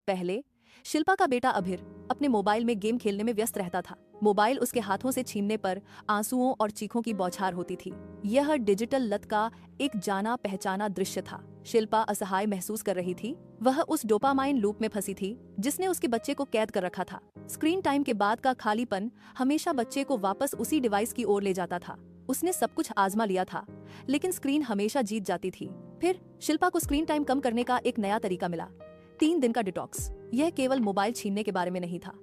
पहले शिल्पा का बेटा अभिर अपने मोबाइल में गेम खेलने में व्यस्त रहता था। मोबाइल उसके हाथों से छीनने पर आंसुओं और चीखों की बौछार होती थी। यह डिजिटल लत का एक जाना पहचाना दृश्य था। शिल्पा असहाय महसूस कर रही थी। वह उस डोपामाइन लूप में फंसी थी जिसने उसके बच्चे को कैद कर रखा था। स्क्रीन टाइम के बाद का खालीपन हमेशा बच्चे को वापस उसी डिवाइस की ओर ले जाता था। उसने सब कुछ आजमा लिया था, लेकिन स्क्रीन हमेशा जीत जाती थी। फिर शिल्पा को स्क्रीन टाइम कम करने का एक नया तरीका मिला, 3 दिन का डिटॉक्स। यह केवल मोबाइल छीनने के बारे में नहीं था,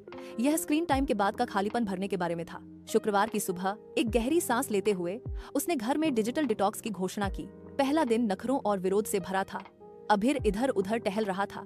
यह स्क्रीन टाइम के बाद का खालीपन भरने के बारे में था। शुक्रवार की सुबह एक गहरी सांस लेते हुए उसने घर में डिजिटल डिटॉक्स की घोषणा की। पहला दिन नखरों और विरोध से भरा था। अभिर इधर उधर टहल रहा था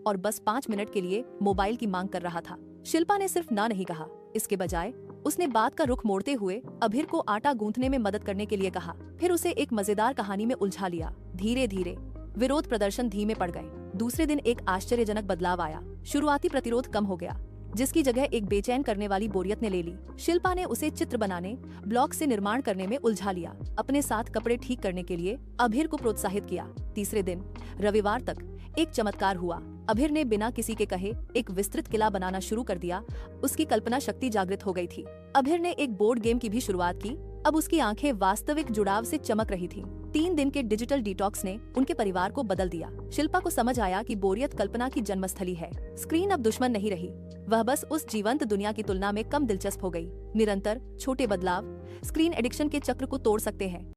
और बस 5 मिनट के लिए मोबाइल की मांग कर रहा था। शिल्पा ने सिर्फ ना नहीं कहा, इसके बजाय उसने बात का रुख मोड़ते हुए अभिर को आटा गूंथने में मदद करने के लिए कहा। फिर उसे एक मजेदार कहानी में उलझा लिया। धीरे धीरे विरोध प्रदर्शन धीमे पड़ गए। दूसरे दिन एक आश्चर्यजनक बदलाव आया। शुरुआती प्रतिरोध कम हो गया, जिसकी जगह एक बेचैन करने वाली बोरियत ने ले ली। शिल्पा ने उसे चित्र बनाने, ब्लॉक से निर्माण करने में उलझा लिया। अपने साथ कपड़े ठीक करने के लिए अभिर को प्रोत्साहित किया। तीसरे दिन रविवार तक एक चमत्कार हुआ। अभिर ने बिना किसी के कहे एक विस्तृत किला बनाना शुरू कर दिया। उसकी कल्पना शक्ति जागृत हो गई थी। अभिर ने एक बोर्ड गेम की भी शुरुआत की। अब उसकी आंखें वास्तविक जुड़ाव से चमक रही थीं। 3 दिन के डिजिटल डिटॉक्स ने उनके परिवार को बदल दिया। शिल्पा को समझ आया कि बोरियत कल्पना की जन्मस्थली है। स्क्रीन अब दुश्मन नहीं रही, वह बस उस जीवंत दुनिया की तुलना में कम दिलचस्प हो गई। निरंतर छोटे बदलाव स्क्रीन एडिक्शन के चक्र को तोड़ सकते हैं।